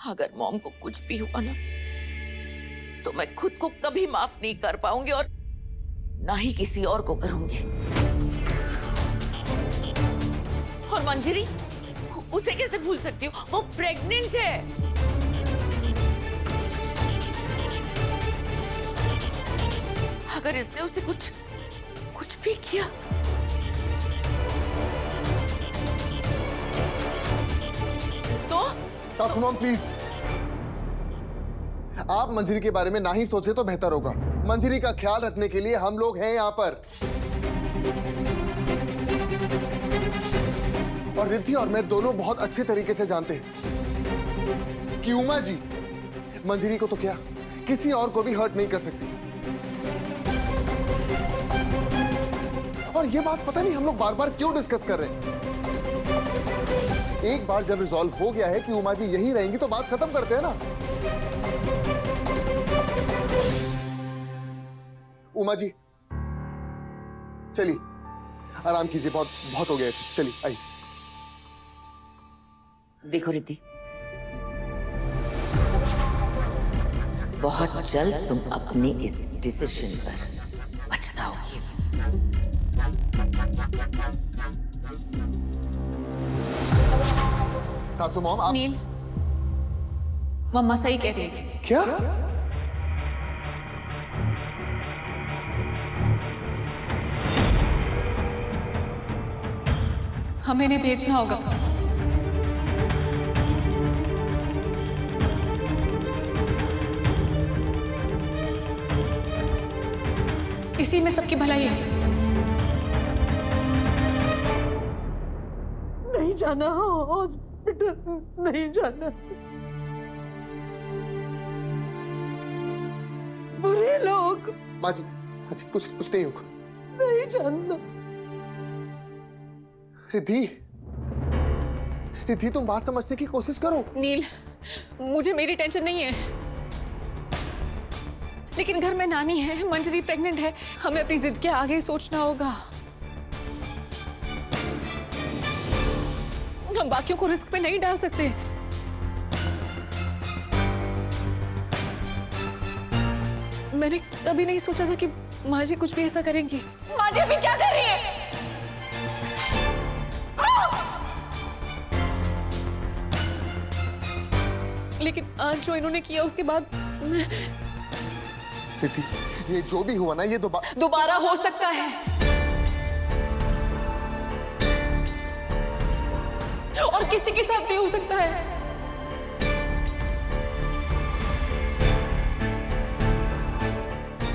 अगर मॉम को कुछ भी हुआ ना तो मैं खुद को कभी माफ नहीं कर पाऊंगी और ना ही किसी और को करूंगी। और मंजरी, उसे कैसे भूल सकती हूँ? वो प्रेग्नेंट है। अगर इसने उसे कुछ भी किया तो? सासू मॉम प्लीज, आप मंजरी के बारे में ना ही सोचे तो बेहतर होगा। मंजरी का ख्याल रखने के लिए हम लोग हैं यहाँ पर। और रिद्धि और मैं दोनों बहुत अच्छे तरीके से जानते हैं कि उमा जी मंजरी को तो क्या किसी और को भी हर्ट नहीं कर सकती। और ये बात पता नहीं हम लोग बार बार क्यों डिस्कस कर रहे हैं। एक बार जब रिजॉल्व हो गया है कि उमा जी यही रहेंगी तो बात खत्म करते हैं ना। उमा जी चलिए आराम कीजिए, बहुत बहुत हो गया है। चलिए आइए। देखो रिद्धि, बहुत जल्द तुम अपने इस डिसीजन पर पछताओगी। सासू मॉम आप नील, मम्मा सही कह रही है। क्या? हमें इन्हें भेजना होगा। इसी में सबकी भलाई है। नहीं जाना हॉस्पिटल, नहीं जाना। बुरे लोग। माँ जी कुछ नहीं होगा। नहीं जाना। रिद्धि रिद्धि तुम बात समझने की कोशिश करो। नील, मुझे मेरी टेंशन नहीं है, लेकिन घर में नानी है, मंजरी प्रेग्नेंट है, हमें अपनी जिद के आगे सोचना होगा। हम बाकियों को रिस्क पे नहीं डाल सकते। मैंने कभी नहीं सोचा था कि माँ जी कुछ भी ऐसा करेंगी। माँ जी अभी क्या कर रही है? लेकिन आज जो इन्होंने किया उसके बाद मैं... रिद्धि ये जो भी हुआ ना ये दोबारा हो सकता है। और किसी के साथ भी हो सकता है।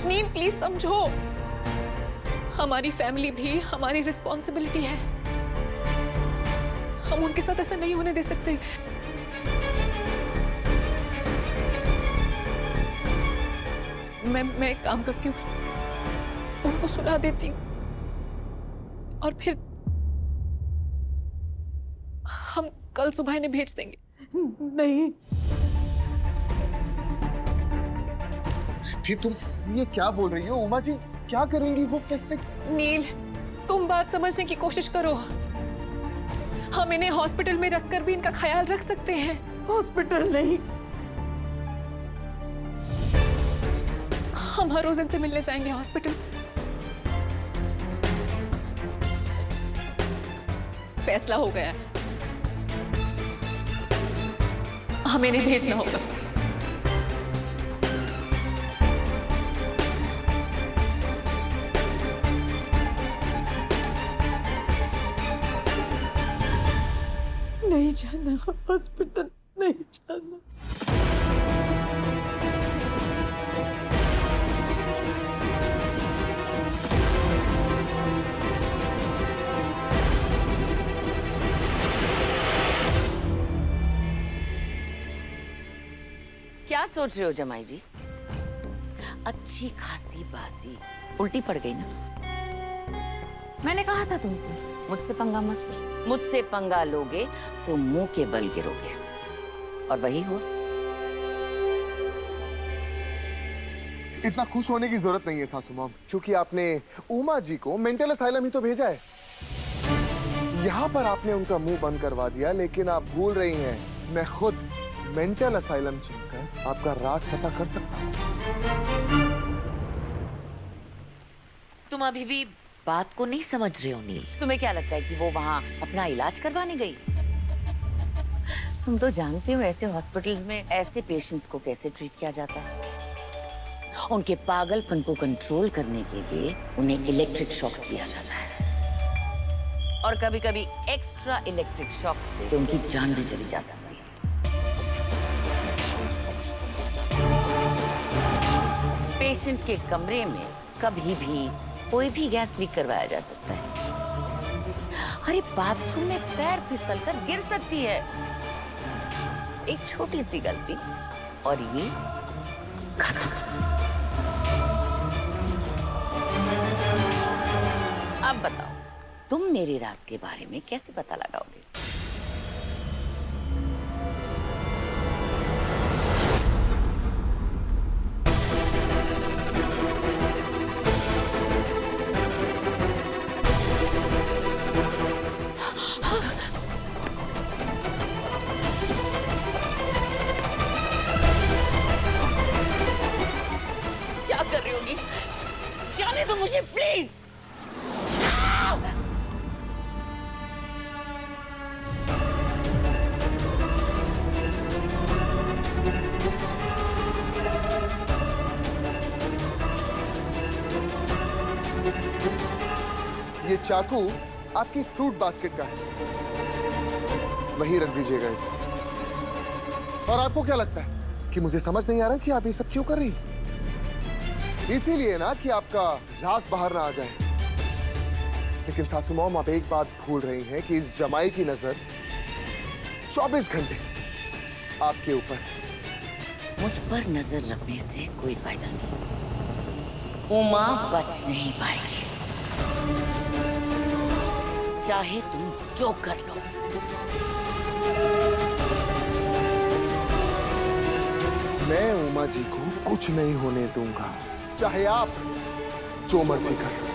नील प्लीज समझो, हमारी फैमिली भी हमारी रिस्पॉन्सिबिलिटी है। हम उनके साथ ऐसा नहीं होने दे सकते। मैं एक काम करती हूँ, उनको सुला देती हूँ और फिर हम कल सुबह इन्हें भेज देंगे। नहीं। तुम ये क्या बोल रही हो? उमा जी क्या करेंगी? वो कैसे? नील, तुम बात समझने की कोशिश करो। हम इन्हें हॉस्पिटल में रखकर भी इनका ख्याल रख सकते हैं। हॉस्पिटल नहीं, हम हर रोज इनसे मिलने जाएंगे हॉस्पिटल। फैसला हो गया है, हमें इन्हें भेजना होगा। नहीं जाना हॉस्पिटल, नहीं जाना। क्या सोच रहे हो जमाई जी? अच्छी खासी बासी उल्टी पड़ गई ना। मैंने कहा था तुमसे मुझसे पंगा मत लो। मुझसे पंगा लोगे तो मुंह के बल गिरोगे, और वही हुआ। इतना खुश होने की जरूरत नहीं है सासू मॉम, क्योंकि आपने उमा जी को मेंटल असाइलम ही तो भेजा है। यहाँ पर आपने उनका मुंह बंद करवा दिया, लेकिन आप भूल रही हैं मैं खुद मेंटल असाइलम चलकर आपका राज पता कर सकता हूँ। तुम अभी भी बात को नहीं समझ रहे हो नील। तुम्हें क्या लगता है कि वो वहाँ अपना इलाज करवाने गई? तुम तो जानते हो ऐसे हॉस्पिटल्स में ऐसे पेशेंट्स को कैसे ट्रीट किया जाता है। उनके पागलपन को कंट्रोल करने के लिए उन्हें इलेक्ट्रिक शॉक्स दिया जाता है, और कभी-कभी एक्स्ट्रा इलेक्ट्रिक शॉक से तो उनकी जान भी चली जा सकती है। पेशेंट के कमरे में कभी भी कोई भी गैस लीक करवाया जा सकता है। अरे बाथरूम में पैर फिसलकर गिर सकती है, एक छोटी सी गलती और ये खत्म। अब बताओ, तुम मेरे राज के बारे में कैसे पता लगाओगे? क्या कर रही हो नील? जाने दो मुझे प्लीज। ये चाकू आपकी फ्रूट बास्केट का है, वहीं रख दीजिएगा इसे। और आपको क्या लगता है कि मुझे समझ नहीं आ रहा कि आप ये सब क्यों कर रही? इसीलिए ना कि आपका राज बाहर ना आ जाए। लेकिन सासू मॉम, आप एक बात भूल रही हैं कि इस जमाई की नजर 24 घंटे आपके ऊपर है। मुझ पर नजर रखने से कोई फायदा नहीं। उमा बच नहीं पाएगी, चाहे तुम जो कर लो। मैं उमा जी को कुछ नहीं होने दूंगा, चाहे आप जो मर्जी कर लो।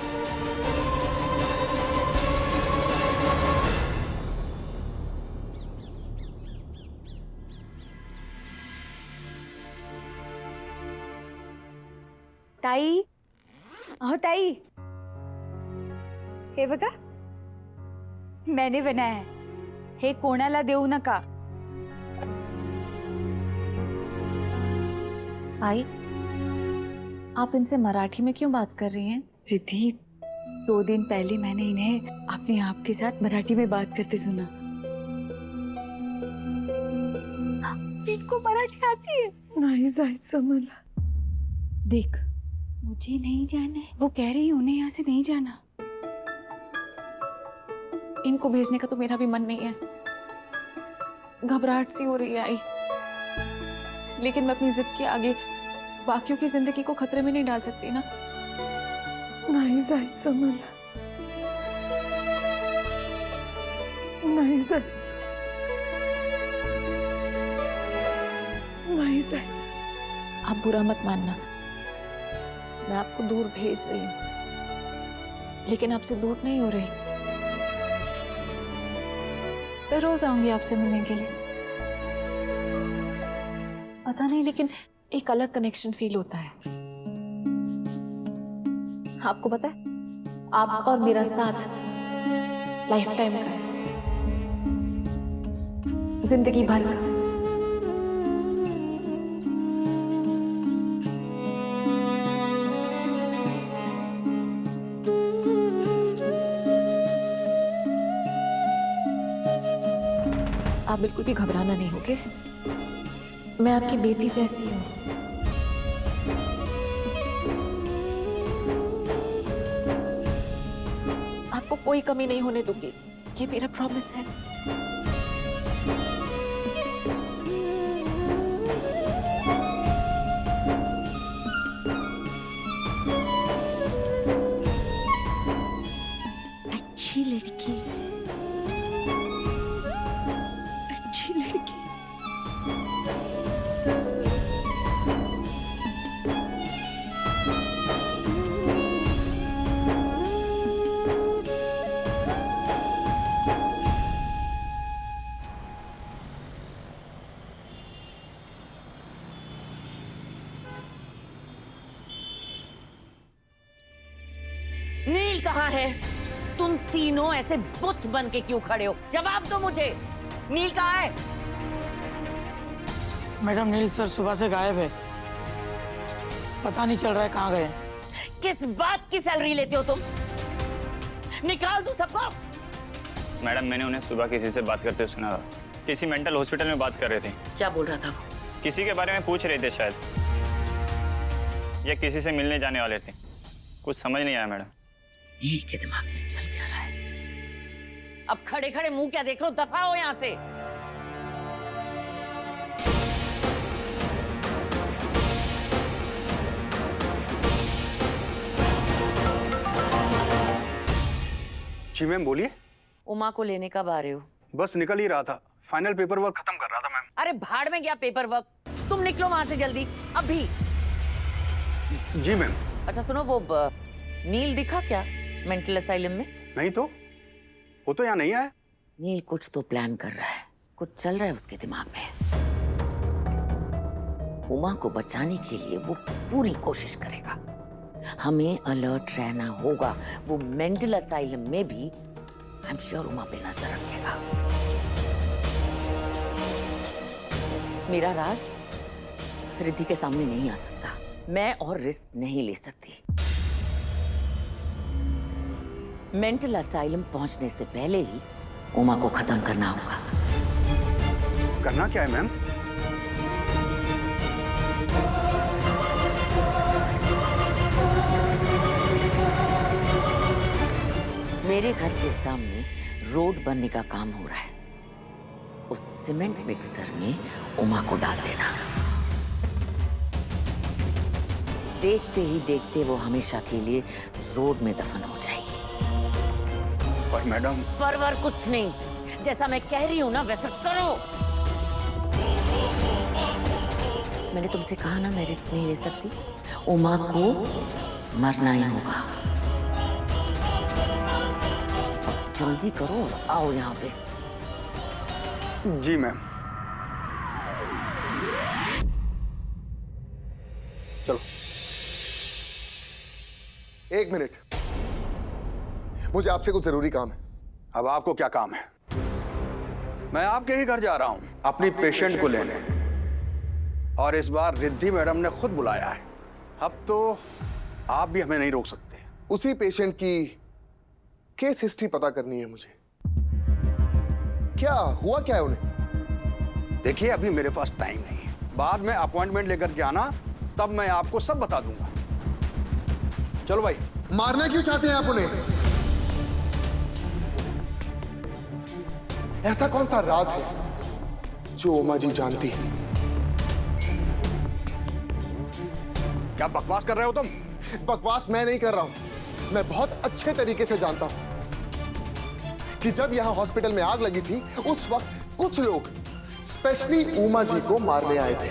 ताई, अहो ताई, हे बघा मैंने बनाया है, हे कोणाला देऊ नका। आई, आप इनसे मराठी में क्यों बात कर रही हैं? रिद्धि, 2 दिन पहले मैंने इन्हें अपने आप के साथ मराठी में बात करते सुना। इनको मराठी आती है? नहीं जायचं मला। देख, मुझे नहीं जाना है, वो कह रही है उन्हें यहाँ से नहीं जाना। इनको भेजने का तो मेरा भी मन नहीं है, घबराहट सी हो रही है आई, लेकिन मैं अपनी जिद के आगे बाकियों की जिंदगी को खतरे में नहीं डाल सकती ना। नहीं जायचं मला, नहीं जायचं, नहीं जायचं। आप बुरा मत मानना, मैं आपको दूर भेज रही हूँ, लेकिन आपसे दूर नहीं हो रही। मैं रोज आऊंगी आपसे मिलने के लिए। पता नहीं, लेकिन एक अलग कनेक्शन फील होता है। आपको पता है, आप और मेरा साथ लाइफ टाइम का है, जिंदगी भर का। आप बिल्कुल भी घबराना नहीं, ओके? मैं आपकी बेटी जैसी हूँ। आपको कोई कमी नहीं होने दूंगी, ये मेरा प्रॉमिस है। अच्छी लड़की, अच्छी लड़की। नील कहाँ है? तुम तीनों ऐसे बुत बन के क्यों खड़े हो? जवाब दो मुझे। नील कहाँ है? मैडम नील सर सुबह से गायब है, पता नहीं चल रहा है कहाँ गए। किस बात की सैलरी लेते हो तुम? निकाल दो सबको। मैडम मैंने उन्हें सुबह किसी से बात करते हुए सुना था। किसी मेंटल हॉस्पिटल में बात कर रहे थे। क्या बोल रहा था वो? किसी के बारे में पूछ रहे थे शायद, या किसी से मिलने जाने वाले थे। कुछ समझ नहीं आया मैडम। नील के दिमाग में चल क्या रहा है? अब खड़े खड़े मुंह क्या देख रहे हो? दफा हो यहाँ से। जी मैम बोलिए। उमा को लेने कब आ रहे हो? बस निकल ही रहा था, फाइनल पेपर वर्क खत्म कर रहा था मैम। अरे भाड़ में गया पेपर वर्क, तुम निकलो वहां से जल्दी अभी। जी मैम। अच्छा सुनो, वो नील दिखा क्या मेंटल असाइलम में? नहीं तो, वो तो यहाँ नहीं आया। नील कुछ तो प्लान कर रहा है, कुछ चल रहा है उसके दिमाग में। उमा को बचाने के लिए वो पूरी कोशिश करेगा। हमें अलर्ट रहना होगा। वो मेंटल असाइलम में भी आई एम श्योर उमा पे नजर रखेगा। मेरा राज रिद्धि के सामने नहीं आ सकता। मैं और रिस्क नहीं ले सकती। मेंटल असाइलम पहुंचने से पहले ही उमा को खत्म करना होगा। करना क्या है मैम? मेरे घर के सामने रोड बनने का काम हो रहा है। उस सीमेंट मिक्सर में उमा को डाल देना। देखते ही देखते वो हमेशा के लिए रोड में दफन हो जाएगी। पर मैडम। परवर कुछ नहीं, जैसा मैं कह रही हूं ना वैसा करो। मैंने तुमसे कहा ना मैं रिस्क नहीं ले सकती। उमा को मरना ही होगा। जल्दी करो और आओ यहाँ पे। जी मैम। चलो। एक मिनट, मुझे आपसे कुछ जरूरी काम है। अब आपको क्या काम है? मैं आपके ही घर जा रहा हूं अपनी पेशेंट को लेने, और इस बार रिद्धि मैडम ने खुद बुलाया है। अब तो आप भी हमें नहीं रोक सकते। उसी पेशेंट की केस हिस्ट्री पता करनी है मुझे। क्या हुआ, क्या है उन्हें? देखिए अभी मेरे पास टाइम नहीं है, बाद में अपॉइंटमेंट लेकर के आना, तब मैं आपको सब बता दूंगा। चलो भाई। मारना क्यों चाहते हैं आप उन्हें? ऐसा कौन सा राज है जो उमा जी जानती है? क्या बकवास कर रहे हो तुम? बकवास मैं नहीं कर रहा हूं। मैं बहुत अच्छे तरीके से जानता हूं कि जब यहां हॉस्पिटल में आग लगी थी उस वक्त कुछ लोग स्पेशली उमा जी को मारने आए थे।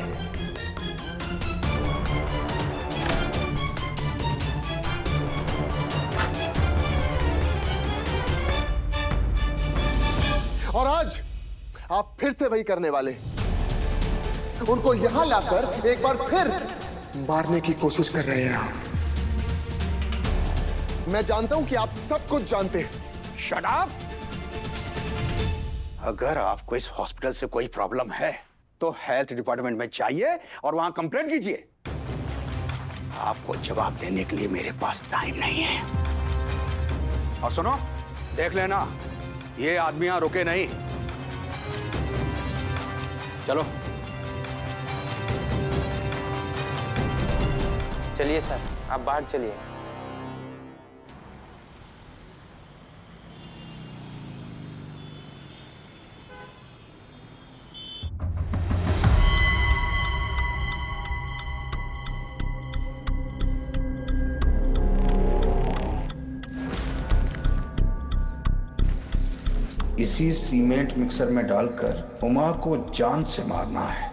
और आज आप फिर से वही करने वाले। उनको यहां लाकर एक बार फिर मारने की कोशिश कर रहे हैं आप। मैं जानता हूं कि आप सब कुछ जानते हैं। Shut up! अगर आपको इस हॉस्पिटल से कोई प्रॉब्लम है तो हेल्थ डिपार्टमेंट में जाइए और वहां कंप्लेंट कीजिए। आपको जवाब देने के लिए मेरे पास टाइम नहीं है। और सुनो, देख लेना ये आदमी यहां रुके नहीं। चलो चलिए सर, आप बाहर चलिए। इसी सीमेंट मिक्सर में डालकर उमा को जान से मारना है।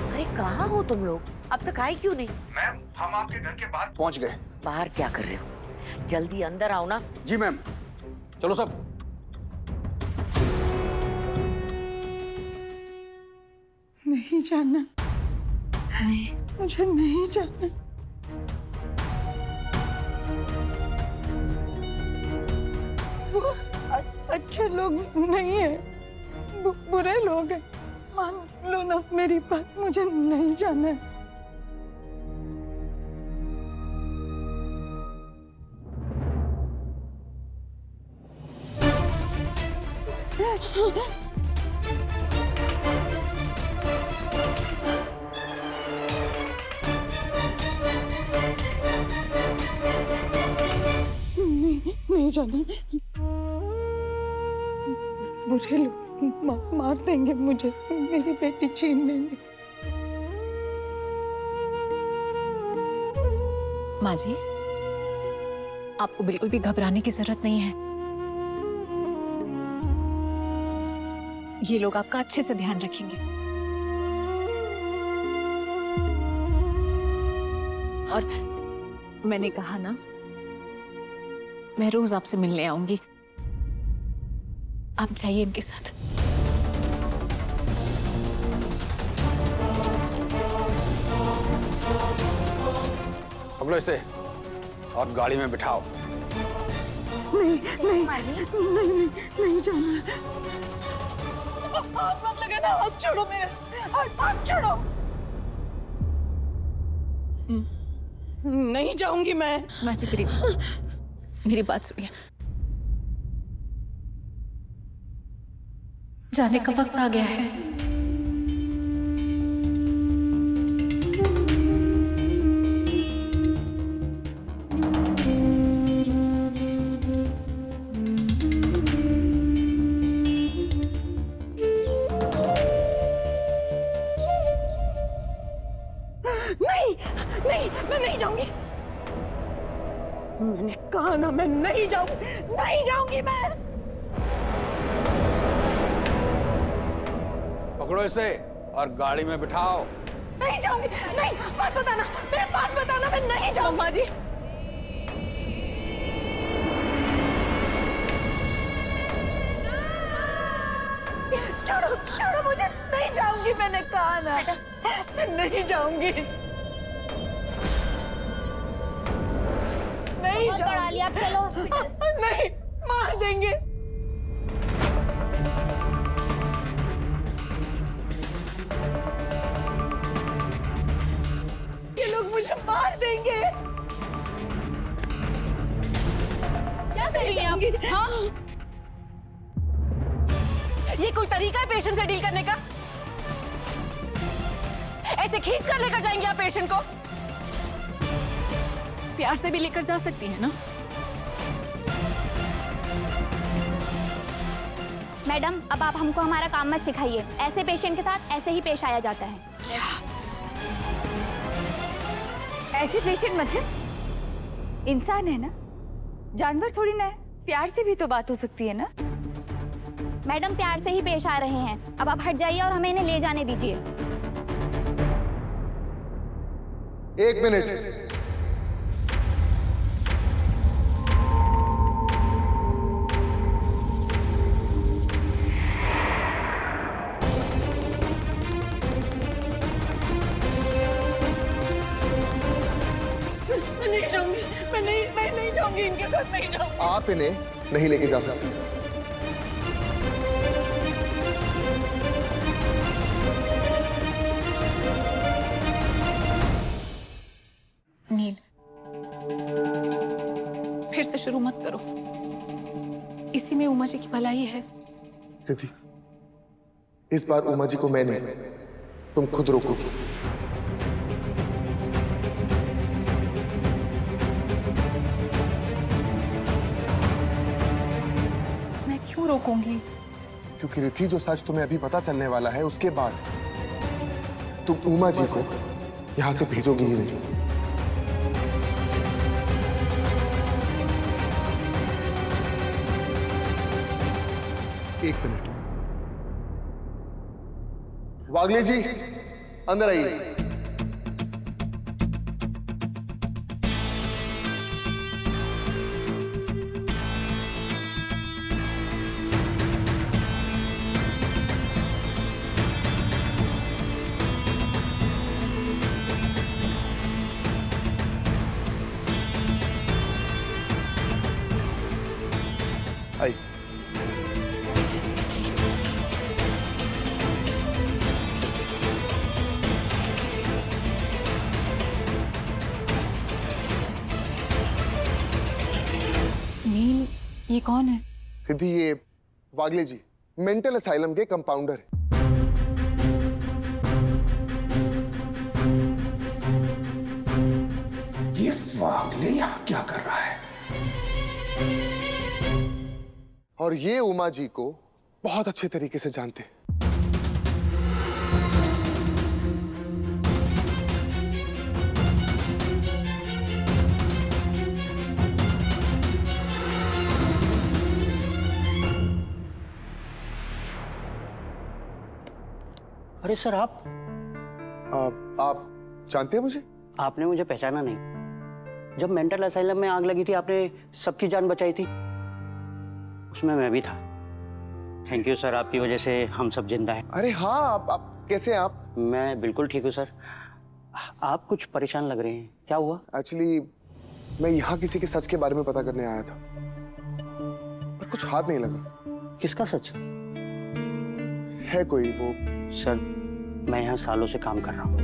अरे कहाँ हो तुम लोग? अब तक आए क्यों नहीं? मैम, हम आपके घर के बाहर पहुंच गए। बाहर क्या कर रहे हो? जल्दी अंदर आओ ना। जी मैम। चलो सब। नहीं जाना। हमें मुझे नहीं जाना। वो अच्छे लोग नहीं है, बुरे लोग हैं। मान लो ना मेरी बात, मुझे नहीं जाना है। नहीं जाना। बुरे लोग मार देंगे मुझे, मेरी बेटी छीन लेंगे। माँ जी, आपको बिल्कुल भी घबराने की जरूरत नहीं है। ये लोग आपका अच्छे से ध्यान रखेंगे। और मैंने कहा ना, मैं रोज आपसे मिलने आऊंगी। आप जाइए इनके साथ। पकड़ो इसे और गाड़ी में बिठाओ। नहीं नहीं नहीं नहीं जाना। हाथ मत लगाना, हाथ छोड़ो मेरे, हाथ छोड़ो। नहीं जाऊंगी मैं। माँ जी मेरी बात सुनिए। जाने का वक्त आ गया है। नहीं नहीं, मैं नहीं जाऊंगी। मैंने कहा ना, मैं नहीं जाऊंगी मैं। पकड़ो इसे और गाड़ी में बिठाओ। नहीं जाऊंगी। नहीं, पास बताना, मेरे पास बताना, मैं नहीं जाऊंगी। माँ जी, छोड़ो छोड़ो मुझे, नहीं जाऊंगी। मैंने कहा ना, मैं नहीं जाऊंगी। नहीं जाऊंगी। आप चलो हॉस्पिटल। नहीं, मार देंगे। ये लोग मुझे मार देंगे। क्या कर रही हैं आप? हाँ? ये कोई तरीका है पेशेंट से डील करने का? ऐसे खींच कर लेकर जाएंगे आप पेशेंट को? प्यार से भी लेकर जा सकती है ना? मैडम, अब आप हमको हमारा काम मत सिखाइए। ऐसे पेशेंट के साथ ऐसे ही पेश आया जाता है। ऐसे पेशेंट मतलब इंसान है ना, जानवर थोड़ी ना है। प्यार से भी तो बात हो सकती है ना। मैडम, प्यार से ही पेश आ रहे हैं। अब आप हट जाइए और हमें इन्हें ले जाने दीजिए। 1 मिनट। नहीं जाऊंगी। मैं नहीं जाऊंगी इनके साथ, नहीं जाऊंगी। आप इन्हें नहीं लेके जा सकते। नील, फिर से शुरू मत करो। इसी में उमा जी की भलाई है। दीदी, इस बार उमा जी को मैं नहीं, तुम खुद रोकोगी। मैं क्यों रोकूंगी? क्योंकि रिथि, जो सच तुम्हें अभी पता चलने वाला है, उसके बाद तुम उमा जी को यहां से भेजोगी ही नहीं। एक मिनट। वागले जी, अंदर आइए। ये कौन है? रिद्धि, ये वागले जी मेंटल असाइलम के कंपाउंडर है। ये वागले यहाँ क्या कर रहा है? और ये उमा जी को बहुत अच्छे तरीके से जानते हैं। अरे सर, आप जानते हैं मुझे? आपने मुझे पहचाना नहीं। जब मेंटल असाइलम में आग लगी थी, आपने सबकी जान बचाई थी, उसमें मैं भी था। थैंक यू सर, आपकी वजह से हम सब जिंदा हैं। अरे हाँ, आप कैसे हैं आप? मैं बिल्कुल ठीक हूँ सर। आप कुछ परेशान लग रहे हैं, क्या हुआ? एक्चुअली मैं यहाँ किसी के सच के बारे में पता करने आया था, पर कुछ हाथ नहीं लगा। किसका सच? है कोई वो? सर, मैं यहाँ सालों से काम कर रहा हूँ,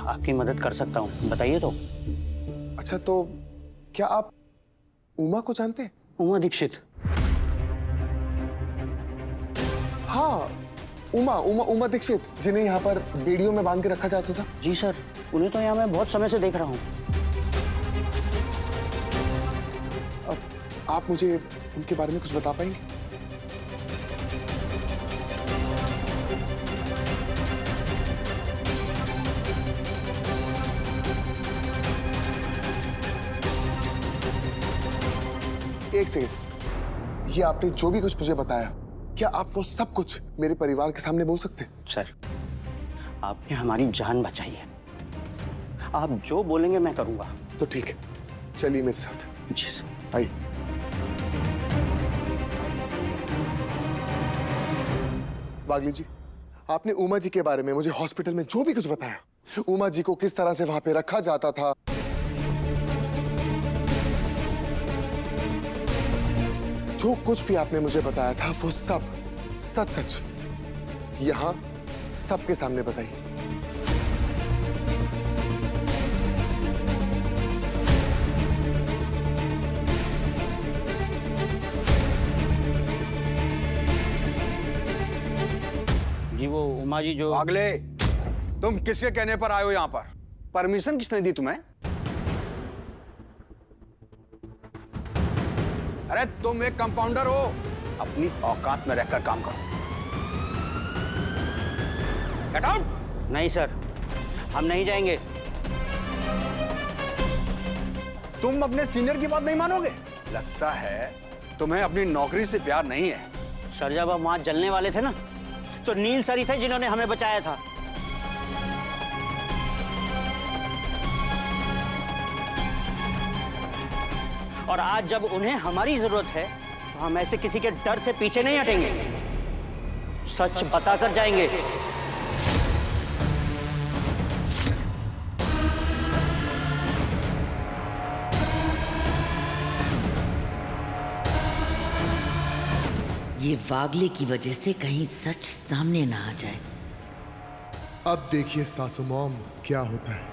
आपकी मदद कर सकता हूँ, बताइए तो। अच्छा, तो क्या आप उमा को जानते हैं? उमा दीक्षित? हाँ, उमा दीक्षित, जिन्हें यहाँ पर बेड़ियों में बांध के रखा जाता था। जी सर, उन्हें तो यहाँ मैं बहुत समय से देख रहा हूँ। आप मुझे उनके बारे में कुछ बता पाएंगे? एक सेकंड, ये आपने जो भी कुछ मुझे बताया, क्या आप वो सब कुछ मेरे परिवार के सामने बोल सकते हैं? सर, आपने हमारी जान बचाई है, आप जो बोलेंगे मैं करूंगा। तो ठीक है, चलिए मेरे साथ। जी सर, आइए। वागले जी, आपने उमा जी के बारे में मुझे हॉस्पिटल में जो भी कुछ बताया, उमा जी को किस तरह से वहां पे रखा जाता था, जो कुछ भी आपने मुझे बताया था, वो सब सच यहां सबके सामने बताइए। जी वो उमा जी जो... अगले, तुम किसके कहने पर आए हो यहाँ पर? परमिशन किसने दी तुम्हें? अरे तुम एक कंपाउंडर हो, अपनी औकात में रहकर काम करो। Get out. नहीं सर, हम नहीं जाएंगे। तुम अपने सीनियर की बात नहीं मानोगे? लगता है तुम्हें अपनी नौकरी से प्यार नहीं है। सर, जब हम वहां जलने वाले थे ना, तो नील सर ही थे जिन्होंने हमें बचाया था। और आज जब उन्हें हमारी जरूरत है, तो हम ऐसे किसी के डर से पीछे नहीं हटेंगे, सच बताकर जाएंगे। ये वागले की वजह से कहीं सच सामने ना आ जाए। अब देखिए सासू मॉम क्या होता है।